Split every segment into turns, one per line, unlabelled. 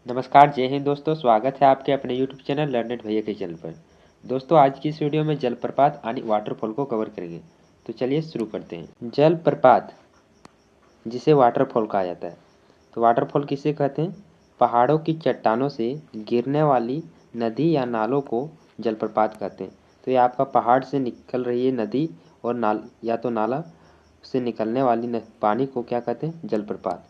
नमस्कार, जय हिंद दोस्तों। स्वागत है आपके अपने यूट्यूब चैनल लर्नेड भैया के चैनल पर। दोस्तों, आज की इस वीडियो में जलप्रपात यानी वाटरफॉल को कवर करेंगे। तो चलिए शुरू करते हैं। जलप्रपात जिसे वाटरफॉल कहा जाता है, तो वाटरफॉल किसे कहते हैं? पहाड़ों की चट्टानों से गिरने वाली नदी या नालों को जलप्रपात कहते हैं। तो ये आपका पहाड़ से निकल रही है नदी और नाल या तो नाला से निकलने वाली पानी को क्या कहते हैं? जलप्रपात।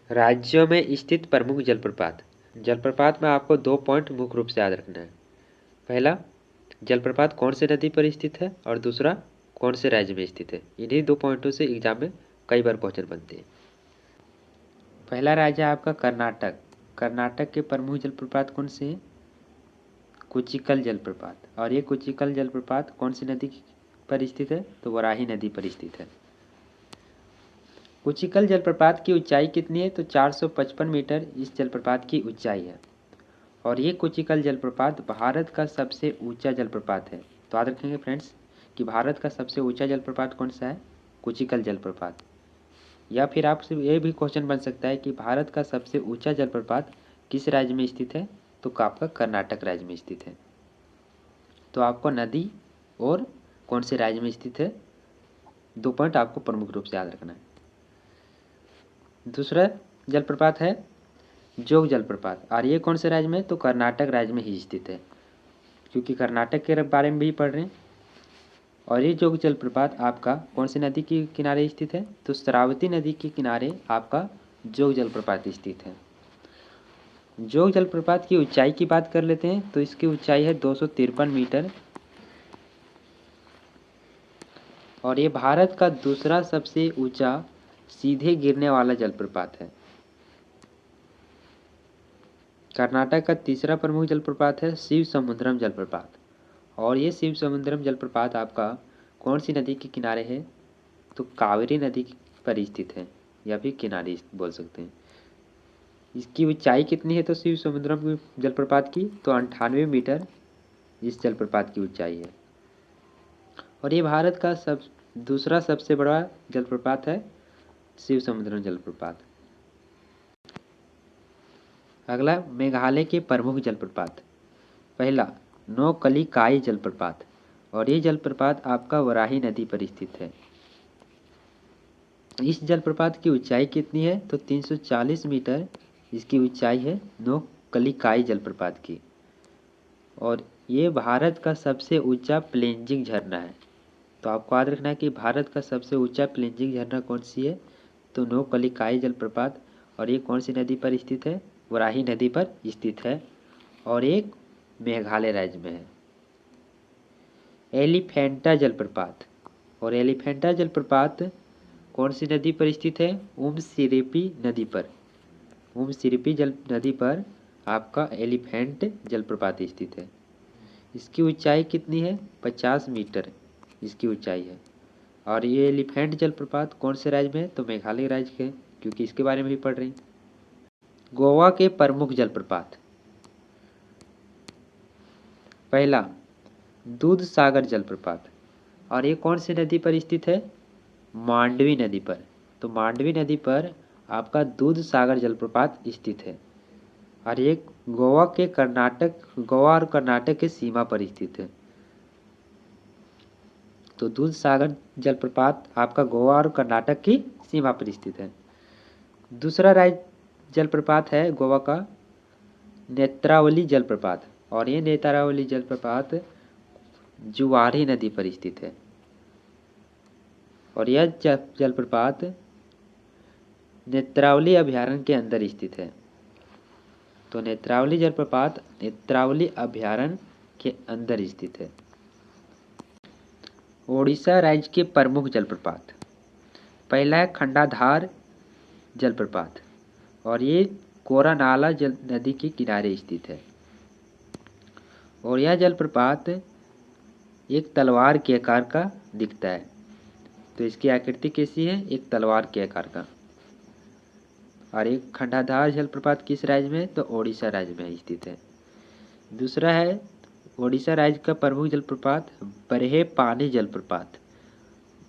राज्यों में स्थित प्रमुख जलप्रपात। जलप्रपात में आपको 2 पॉइंट मुख्य रूप से याद रखना है। पहला, जलप्रपात कौन से नदी पर स्थित है, और दूसरा, कौन से राज्य में स्थित है। इन्हीं 2 पॉइंटों से एग्जाम में कई बार क्वेश्चन बनते हैं। पहला राज्य है आपका कर्नाटक। कर्नाटक के प्रमुख जलप्रपात कौन से हैं? कुचिकल जलप्रपात। और ये कुचिकल जलप्रपात कौन सी नदी पर स्थित है? तो वराही नदी पर स्थित है। कुचिकल जलप्रपात की ऊंचाई कितनी है? तो 455 मीटर इस जलप्रपात की ऊंचाई है। और ये कुचिकल जलप्रपात भारत का सबसे ऊंचा जलप्रपात है। तो याद रखेंगे फ्रेंड्स कि भारत का सबसे ऊंचा जलप्रपात कौन सा है? कुचिकल जलप्रपात। या फिर आपसे ये भी क्वेश्चन बन सकता है कि भारत का सबसे ऊंचा जलप्रपात किस राज्य में स्थित है? तो आपका कर्नाटक राज्य में स्थित है। तो आपको नदी और कौन से राज्य में स्थित है, 2 पॉइंट आपको प्रमुख रूप से याद रखना है। दूसरा जलप्रपात है जोग जलप्रपात। और ये कौन से राज्य में? तो कर्नाटक राज्य में ही स्थित है, क्योंकि कर्नाटक के बारे में भी पढ़ रहे हैं। और ये जोग जलप्रपात आपका कौन सी नदी के किनारे स्थित है? तो श्रावती नदी के किनारे आपका जोग जलप्रपात स्थित है। जोग जलप्रपात की ऊंचाई की बात कर लेते हैं, तो इसकी ऊंचाई है 253 मीटर। और ये भारत का दूसरा सबसे ऊंचा सीधे गिरने वाला जलप्रपात है। कर्नाटक का तीसरा प्रमुख जलप्रपात है शिव समुद्रम जलप्रपात। और ये शिव समुद्रम जलप्रपात आपका कौन सी नदी के किनारे है? तो कावेरी नदी पर स्थित है, या फिर किनारे बोल सकते हैं। इसकी ऊंचाई कितनी है? तो शिव समुद्रम जलप्रपात की तो 98 मीटर इस जलप्रपात की ऊंचाई है। और ये भारत का दूसरा सबसे बड़ा जलप्रपात है शिव समुद्रम जलप्रपात। अगला, मेघालय के प्रमुख जलप्रपात। पहला, नोकली काई जलप्रपात। और ये जलप्रपात आपका वराही नदी पर स्थित है। इस जलप्रपात की ऊंचाई कितनी है? तो 340 मीटर इसकी ऊंचाई है नोकलिकाई जलप्रपात की। और ये भारत का सबसे ऊंचा प्लेंजिंग झरना है। तो आपको याद रखना है कि भारत का सबसे ऊंचा प्लेंजिंग झरना कौन सी है? तो नोकलिकाई जलप्रपात। और ये कौन सी नदी पर स्थित है? वराही नदी पर स्थित है, और एक मेघालय राज्य में है। एलिफेंटा जलप्रपात। और एलिफेंटा जलप्रपात कौन सी नदी पर स्थित है? उमसिरिपी नदी पर। उमसिरिपी नदी पर आपका एलिफेंट जलप्रपात स्थित है। इसकी ऊंचाई कितनी है? 50 मीटर इसकी ऊंचाई है। और ये एलिफेंट जलप्रपात कौन से राज्य में है? तो मेघालय राज्य के, क्योंकि इसके बारे में भी पढ़ रही। गोवा के प्रमुख जलप्रपात। पहला, दूध सागर जलप्रपात। और ये कौन सी नदी पर स्थित है? मांडवी नदी पर। तो मांडवी नदी पर आपका दूध सागर जलप्रपात स्थित है। और ये गोवा और कर्नाटक के सीमा पर स्थित है। तो दूध सागर जलप्रपात आपका गोवा और कर्नाटक की सीमा पर स्थित है। दूसरा राज्य जलप्रपात है गोवा का नेत्रावली जलप्रपात। और ये नेत्रावली जलप्रपात जुआरी नदी पर स्थित है। और यह जलप्रपात नेत्रावली अभयारण्य के अंदर स्थित है। तो नेत्रावली जलप्रपात नेत्रावली अभयारण्य के अंदर स्थित है। ओडिशा राज्य के प्रमुख जलप्रपात। पहला है खंडाधार जलप्रपात। और ये कोरानाला नदी के किनारे स्थित है। और यह जलप्रपात एक तलवार के आकार का दिखता है। तो इसकी आकृति कैसी है? एक तलवार के आकार का। और एक खंडाधार जलप्रपात किस राज्य में? तो ओडिशा राज्य में स्थित है। दूसरा है ओडिशा राज्य का प्रमुख जलप्रपात बरहे पानी जलप्रपात।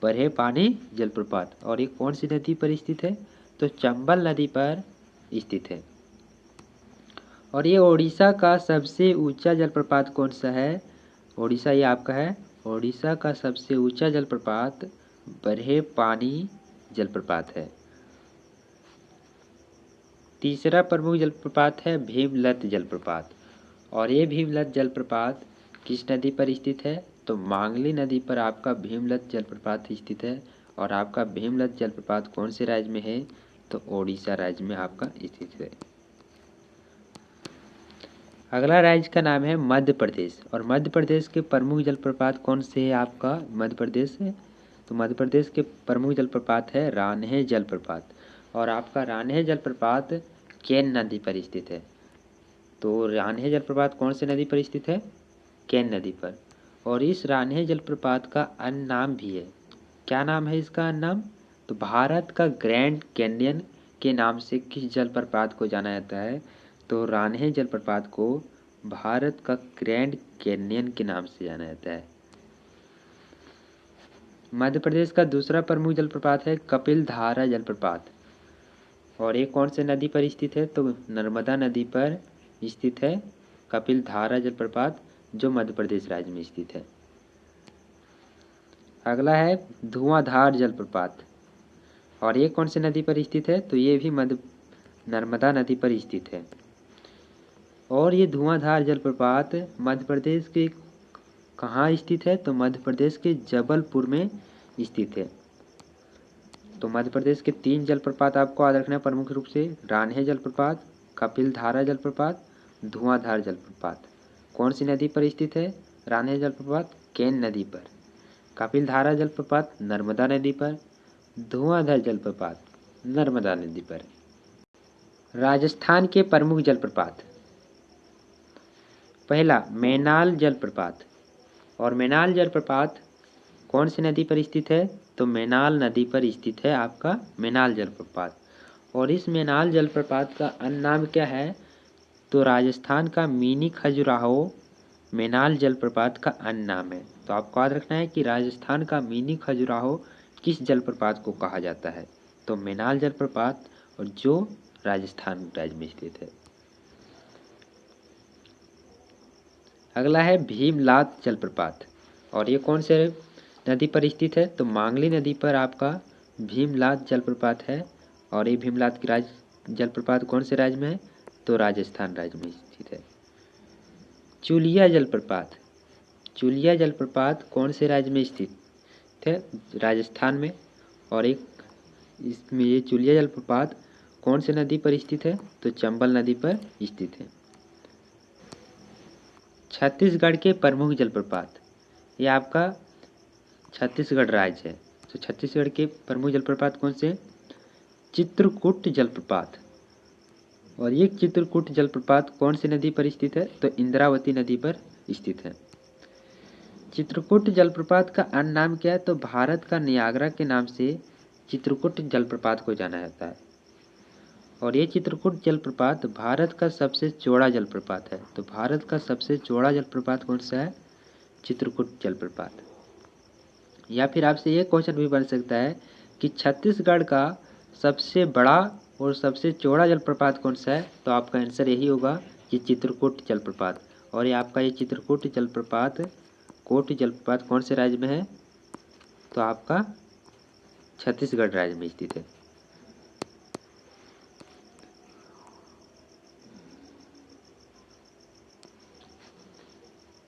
बरहे पानी जलप्रपात। और ये कौन सी नदी पर स्थित है? तो चंबल नदी पर स्थित है। और ये ओडिशा का सबसे ऊंचा जलप्रपात कौन सा है? ओडिशा ये आपका है। ओडिशा का सबसे ऊंचा जलप्रपात बरहे पानी जलप्रपात है। तीसरा प्रमुख जलप्रपात है भीमलत जलप्रपात। और ये भीमलत जलप्रपात किस नदी पर स्थित है? तो मांगली नदी पर आपका भीमलत जलप्रपात स्थित है। और आपका भीमलत जलप्रपात कौन से राज्य में है? तो ओडिशा राज्य में आपका स्थित है। अगला राज्य का नाम है मध्य प्रदेश। और मध्य प्रदेश के प्रमुख जलप्रपात कौन से है? आपका मध्य प्रदेश है। तो मध्य प्रदेश के प्रमुख जलप्रपात है रान्हे जलप्रपात। और आपका रान्हे जलप्रपात केन नदी पर स्थित है। तो रान्हे जलप्रपात कौन से नदी पर स्थित है? केन नदी पर। और इस रान्हे जलप्रपात का अन्य नाम भी है। क्या नाम है इसका अन्य नाम? तो भारत का ग्रैंड कैन्यन के नाम से किस जलप्रपात को जाना जाता है? तो रान्हे जलप्रपात को भारत का ग्रैंड कैन्यन के नाम से जाना जाता है। मध्य प्रदेश का दूसरा प्रमुख जलप्रपात है कपिल धारा जलप्रपात। और ये कौन से नदी पर स्थित है? तो नर्मदा नदी पर स्थित है कपिल धारा जलप्रपात, जो मध्य प्रदेश राज्य में स्थित है। अगला है धुआंधार जलप्रपात। और ये कौन से नदी पर स्थित है? तो ये भी नर्मदा नदी पर स्थित है। और ये धुआंधार जलप्रपात मध्य प्रदेश के कहाँ स्थित है? तो मध्य प्रदेश के जबलपुर में स्थित है। तो मध्य प्रदेश के 3 जलप्रपात आपको याद रखना है प्रमुख रूप से, रान्हे जलप्रपात, कपिल धारा जलप्रपात, धुआंधार जलप्रपात। कौन सी नदी पर स्थित है? रान्हे जलप्रपात केन नदी पर, कपिल धारा जलप्रपात नर्मदा नदी पर, धुआंधार जलप्रपात नर्मदा नदी पर। राजस्थान के प्रमुख जलप्रपात, पहला मैनाल जलप्रपात। और मैनाल जलप्रपात कौन सी नदी पर स्थित है? तो मैनाल नदी पर स्थित है आपका मैनाल जलप्रपात। और इस मैनाल जलप्रपात का अन्य नाम क्या है? तो राजस्थान का मिनी खजुराहो मैनाल जलप्रपात का अन्य नाम है। तो आपको याद रखना है कि राजस्थान का मिनी खजुराहो किस जलप्रपात को कहा जाता है? तो मैनाल जलप्रपात, और जो राजस्थान राज्य में स्थित है। अगला है भीमलात जलप्रपात। और ये कौन से नदी पर स्थित है? तो मांगली नदी पर आपका भीमलात जलप्रपात है। और ये भीमलात की जलप्रपात कौन से राज्य में है? तो राजस्थान राज्य में स्थित है। चुलिया जलप्रपात, चुलिया जलप्रपात कौन से राज्य में स्थित है? राजस्थान में। और एक इसमें ये चुलिया जलप्रपात कौन से नदी पर स्थित है? तो चंबल नदी पर स्थित है। छत्तीसगढ़ के प्रमुख जलप्रपात, ये आपका छत्तीसगढ़ राज्य है। तो छत्तीसगढ़ के प्रमुख जलप्रपात कौन से? चित्रकूट जलप्रपात। और ये चित्रकूट जलप्रपात कौन सी नदी पर स्थित है? तो इंद्रावती नदी पर स्थित है। चित्रकूट जलप्रपात का अन्य नाम क्या है? तो भारत का नियाग्रा के नाम से चित्रकूट जलप्रपात को जाना जाता है। और ये चित्रकूट जलप्रपात भारत का सबसे चौड़ा जलप्रपात है। तो भारत का सबसे चौड़ा जलप्रपात कौन सा है? चित्रकूट जलप्रपात। या फिर आपसे ये क्वेश्चन भी बन सकता है कि छत्तीसगढ़ का सबसे बड़ा और सबसे चौड़ा जलप्रपात कौन सा है? तो आपका आंसर यही होगा कि चित्रकूट जलप्रपात। और ये आपका ये चित्रकूट जलप्रपात कौन से राज्य में है? तो आपका छत्तीसगढ़ राज्य में स्थित है।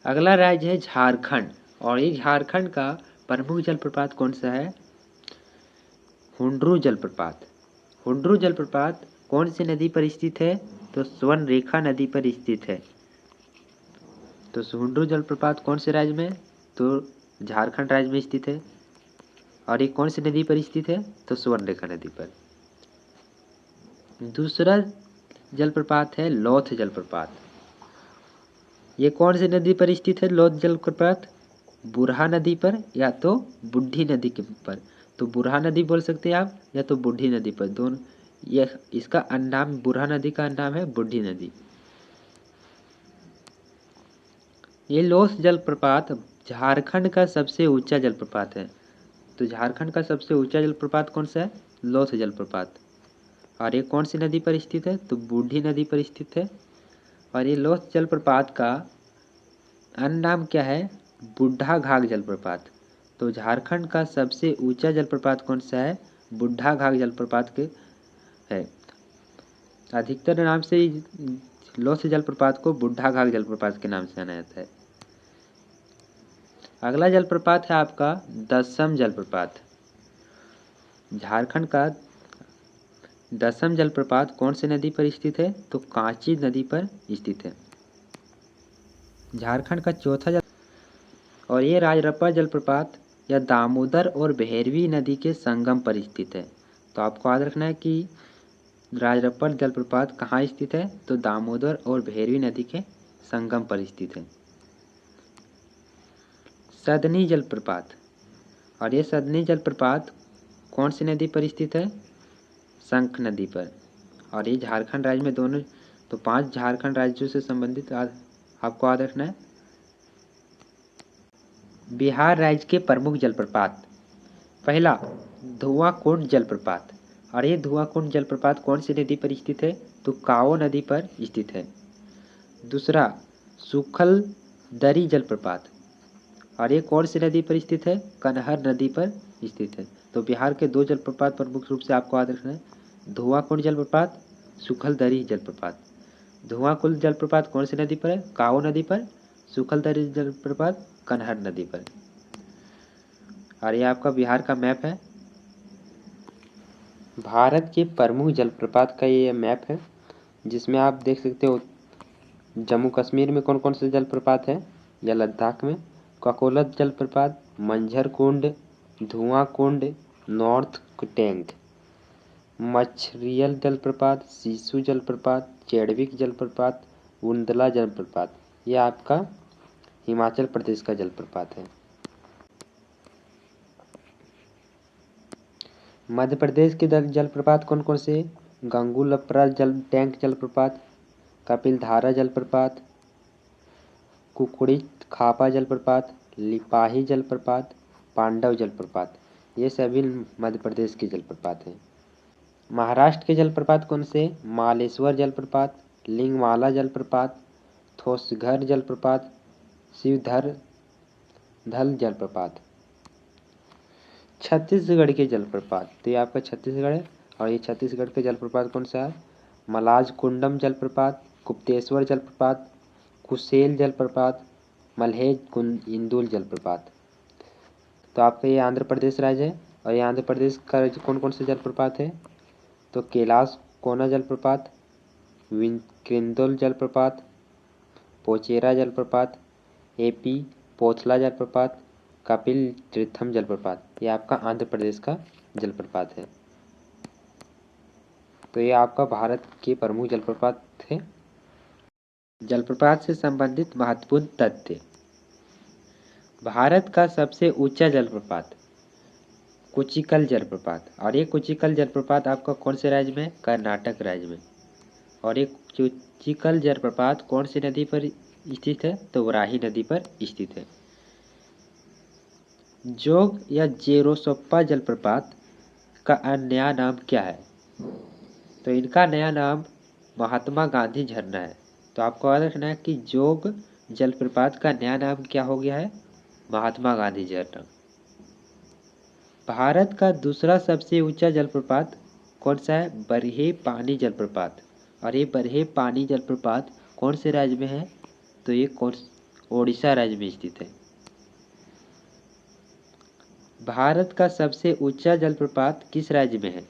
अगला राज्य है झारखंड। और ये झारखंड का प्रमुख जलप्रपात कौन सा है? हुंड्रू जलप्रपात। हुंड्रू जलप्रपात कौन सी नदी पर स्थित है? तो स्वर्णरेखा नदी पर स्थित है। तो हुंड्रू जलप्रपात कौन से राज्य में? तो झारखंड राज्य में स्थित है। और ये कौन सी नदी पर स्थित है? तो स्वर्णरेखा नदी पर। दूसरा जलप्रपात है लोथ जलप्रपात। ये कौन सी नदी पर स्थित है लोथ जलप्रपात? बुरहा नदी पर या तो बुढ़ी नदी के पर। तो बुरहा नदी बोल सकते हैं आप, या तो बुढ़ी नदी पर, दोनों। यह इसका अन्य नाम, बुरहा नदी का नाम है बुढ़ी नदी। ये लोथ जलप्रपात झारखंड का सबसे ऊंचा जलप्रपात है। तो झारखंड का सबसे ऊंचा जलप्रपात कौन सा है? लोथ जलप्रपात। और ये कौन सी नदी पर स्थित है? तो बूढ़ी नदी पर स्थित है। और ये लोथ जलप्रपात का अन्य नाम क्या है? बुढ़ा घाघ जलप्रपात। तो झारखंड का सबसे ऊंचा जलप्रपात कौन सा है? बुढ़ा घाघ जलप्रपात के है। अधिकतर नाम से लोथ जलप्रपात को बुढ़ा घाघ जलप्रपात के नाम से जाना जाता है। अगला जलप्रपात है आपका दसम जलप्रपात। झारखंड का दसम जलप्रपात कौन सी नदी पर स्थित है? तो कांची नदी पर स्थित है। झारखंड का चौथा जल और ये राजरप्पा जलप्रपात या दामोदर और भेरवी नदी के संगम पर स्थित है। तो आपको याद रखना है कि राजरप्पा जलप्रपात कहाँ स्थित है? तो दामोदर और भेरवी नदी के संगम पर स्थित है। सदनी जलप्रपात और ये सदनी जलप्रपात कौन सी नदी पर स्थित है? शंख नदी पर। और ये झारखंड राज्य में दोनों तो 5 झारखंड राज्यों से संबंधित आपको याद रखना है। बिहार राज्य के प्रमुख जलप्रपात। पहला धुआंकुंड जलप्रपात और ये धुआंकुंड जलप्रपात कौन सी नदी पर स्थित है? तो काओ नदी पर स्थित है। दूसरा सुखल दरी जलप्रपात और ये कौन सी नदी पर स्थित है? कनहर नदी पर स्थित है। तो बिहार के 2 जलप्रपात प्रमुख रूप से आपको याद रखना है, धुआंकुंड जलप्रपात, सुखल दरी जलप्रपात। धुआंकुंड जलप्रपात कौन सी नदी पर है? काओ नदी पर। सुखल दरी जलप्रपात कनहर नदी पर। और ये आपका बिहार का मैप है। भारत के प्रमुख जलप्रपात का ये मैप है, जिसमें आप देख सकते हो जम्मू कश्मीर में कौन कौन से जलप्रपात है या लद्दाख में ककोलत जलप्रपात, मंझर कुंड, धुआं कुंड, नॉर्थ टैंक, मछरियल जलप्रपात, सीसू जलप्रपात, चेडविक जलप्रपात, उंदला जलप्रपात। ये आपका हिमाचल प्रदेश का जलप्रपात है। मध्य प्रदेश के जलप्रपात कौन कौन से? गंगुलपरा टैंक जलप्रपात, कपिलधारा जलप्रपात, कुकुड़ी खापा जलप्रपात, लिपाही जलप्रपात, पांडव जलप्रपात। ये सभी मध्य प्रदेश के जलप्रपात हैं। महाराष्ट्र के जलप्रपात कौन से? मालेश्वर जलप्रपात, लिंगमाला जलप्रपात, थोसघर जलप्रपात, शिवधर धल जलप्रपात। छत्तीसगढ़ के जलप्रपात, तो ये आपका छत्तीसगढ़ है। और ये छत्तीसगढ़ के जलप्रपात कौन सा है? मलाज कुंडम जलप्रपात, गुप्तेश्वर जलप्रपात, कुसेल जलप्रपात, मल्हेज इंदुल जलप्रपात। तो आपका ये आंध्र प्रदेश राज्य है। और ये आंध्र प्रदेश का कौन कौन से जलप्रपात है? तो कैलाश कोना जलप्रपात, क्रिंदोल जलप्रपात, पोचेरा जलप्रपात, एपी पोथला जलप्रपात, कपिल तीर्थम जलप्रपात। ये आपका आंध्र प्रदेश का जलप्रपात है। तो ये आपका भारत के प्रमुख जलप्रपात थे। जलप्रपात से संबंधित महत्वपूर्ण तथ्य। भारत का सबसे ऊंचा जलप्रपात कुचिकल जलप्रपात और ये कुचिकल जलप्रपात आपका कौन से राज्य में? कर्नाटक राज्य में। और ये कुचिकल जलप्रपात कौन सी नदी पर स्थित है? तो वराही नदी पर स्थित है। जोग या जेरोसप्पा जलप्रपात का नया नाम क्या है? तो इनका नया नाम महात्मा गांधी झरना है। तो आपको याद रखना है कि जोग जलप्रपात का नया नाम क्या हो गया है? महात्मा गांधी झरना। भारत का दूसरा सबसे ऊंचा जलप्रपात कौन सा है? बरहे पानी जलप्रपात। और ये बरहे पानी जलप्रपात कौन से राज्य में है? तो ये ओडिशा राज्य में स्थित है। भारत का सबसे ऊंचा जलप्रपात किस राज्य में है?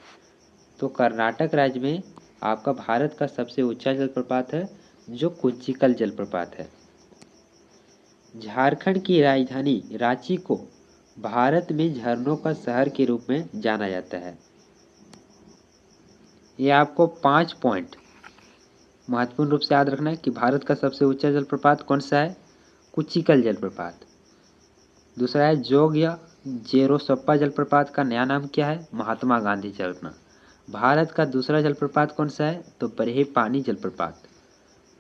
तो कर्नाटक राज्य में आपका भारत का सबसे ऊंचा जलप्रपात है, जो कुचिकल जलप्रपात है। झारखंड की राजधानी रांची को भारत में झरनों का शहर के रूप में जाना जाता है। ये आपको 5 पॉइंट महत्वपूर्ण रूप से याद रखना है कि भारत का सबसे ऊंचा जलप्रपात कौन सा है? कुचिकल जलप्रपात। दूसरा है जोग या जेरोसप्पा जलप्रपात का नया नाम क्या है? महात्मा गांधी झरना। भारत का दूसरा जलप्रपात कौन सा है? तो बरहे पानी जलप्रपात।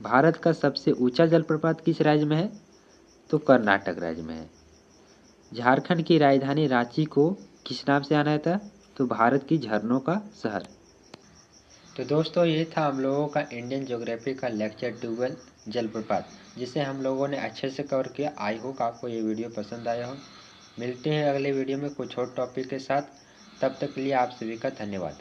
भारत का सबसे ऊंचा जलप्रपात किस राज्य में है? तो कर्नाटक राज्य में है। झारखंड की राजधानी रांची को किस नाम से जाना जाता है? तो भारत की झरनों का शहर। तो दोस्तों ये था हम लोगों का इंडियन ज्योग्राफी का लेक्चर 12 जलप्रपात, जिसे हम लोगों ने अच्छे से कवर किया। आई होप आपको ये वीडियो पसंद आया हो। मिलते हैं अगले वीडियो में कुछ और टॉपिक के साथ। तब तक के लिए आप सभी का धन्यवाद।